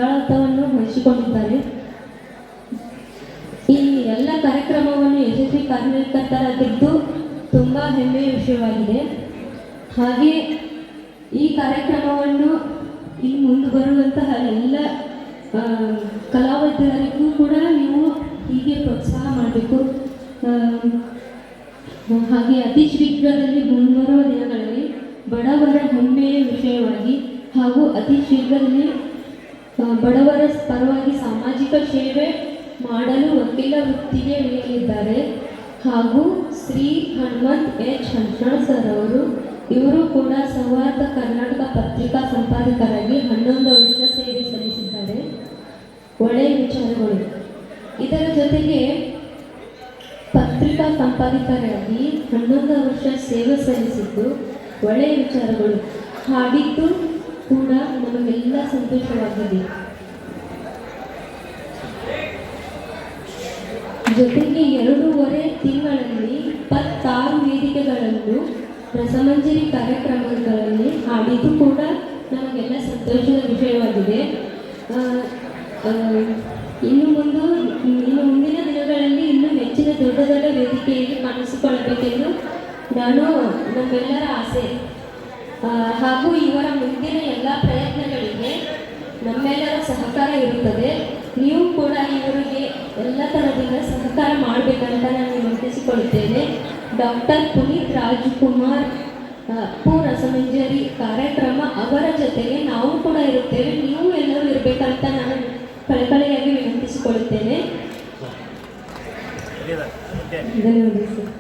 ಆಡಳಿತವನ್ನು ವಹಿಸಿಕೊಂಡಿದ್ದಾರೆ. ಈ ಎಲ್ಲ ಕಾರ್ಯಕ್ರಮವನ್ನು ಯಶಸ್ವಿ ಕಾರ್ಯಕರ್ತರಾಗಿದ್ದು ತುಂಬ ಹೆಮ್ಮೆಯ ವಿಷಯವಾಗಿದೆ. ಹಾಗೆ ಈ ಕಾರ್ಯಕ್ರಮವನ್ನು ಈ ಮುಂದೆ ಬರುವಂತಹ ಎಲ್ಲ ಕಲಾವಿದರಿಗೂ ಕೂಡ ನೀವು ಹೀಗೆ ಪ್ರೋತ್ಸಾಹ ಮಾಡಬೇಕು. ಹಾಗೆ ಅತಿ ಶೀಘ್ರದಲ್ಲಿ ಮುಂಬರುವ ದಿನಗಳಲ್ಲಿ ಬಡವರ ಹೆಮ್ಮೆಯ ವಿಷಯವಾಗಿ ಹಾಗೂ ಅತಿ ಶೀಘ್ರದಲ್ಲಿ ಬಡವರ ಪರವಾಗಿ ಸಾಮಾಜಿಕ ಸೇವೆ ಮಾಡಲು ವಕೀಲ ವೃತ್ತಿಗೆ ಇಳಿಯಲಿದ್ದಾರೆ. ಹಾಗೂ ಶ್ರೀ ಹನುಮಂತ್ ಎಚ್ ಹಂಸನಾಳ್ ಸರ್ ಇವರು ಕೂಡ ಸೌಹಾರ್ದ ಕರ್ನಾಟಕ ಪತ್ರಿಕಾ ಸಂಪಾದಕರಾಗಿ 11 ವರ್ಷ ಸೇವೆ ಸಲ್ಲಿಸಿದ್ದಾರೆ. ಒಳ್ಳೆಯ ವಿಚಾರಗಳು. ಇದರ ಜೊತೆಗೆ ಪತ್ರಿಕಾ ಸಂಪಾದಕರಾಗಿ 11 ವರ್ಷ ಸೇವೆ ಸಲ್ಲಿಸಿದ್ದು ಒಳ್ಳೆಯ ವಿಚಾರಗಳು. ಹಾಡಿದ್ದು ಕೂಡ ನಮಗೆಲ್ಲ ಸಂತೋಷವಾಗಿದೆ. ಜೊತೆಗೆ 2.5 ತಿಂಗಳಲ್ಲಿ 26 ವೇದಿಕೆಗಳನ್ನು ರಸಮಂಜರಿ ಕಾರ್ಯಕ್ರಮಗಳಲ್ಲಿ ಹಾಡಿದ್ದು ಕೂಡ ನಮಗೆಲ್ಲ ಸಂತೋಷದ ವಿಷಯವಾಗಿದೆ. ಇನ್ನು ಮುಂದಿನ ದಿನಗಳಲ್ಲಿ ಇನ್ನೂ ಹೆಚ್ಚಿನ ದೊಡ್ಡ ದೊಡ್ಡ ವೇದಿಕೆಯಲ್ಲಿ ಕಾಣಿಸಿಕೊಳ್ಳಬೇಕೆಂದು ನಮ್ಮೆಲ್ಲರ ಆಸೆ. ಹಾಗೂ ಇವರ ಮುಂದಿನ ಎಲ್ಲ ಪ್ರಯತ್ನಗಳಿಗೆ ನಮ್ಮೆಲ್ಲರ ಸಹಕಾರ ಇರುತ್ತದೆ. ನೀವು ಕೂಡ ಇವರಿಗೆ ಎಲ್ಲ ಥರದಿಂದ ಸಹಕಾರ ಮಾಡಬೇಕಂತ ನಾನು ವಿನಂತಿಸಿಕೊಳ್ಳುತ್ತೇನೆ. ಡಾಕ್ಟರ್ ಪುನೀತ್ ರಾಜ್ಕುಮಾರ್ ರಸಮಂಜರಿ ಕಾರ್ಯಕ್ರಮ ಅವರ ಜೊತೆಗೆ ನಾವು ಕೂಡ ಇರುತ್ತೇವೆ. ನೀವು ಎಲ್ಲರೂ ಇರಬೇಕಂತ ನಾನು ಕಳಕಳಿಯಾಗಿ ವಿನಂತಿಸಿಕೊಳ್ಳುತ್ತೇನೆ. ಧನ್ಯವಾದ ಸರ್.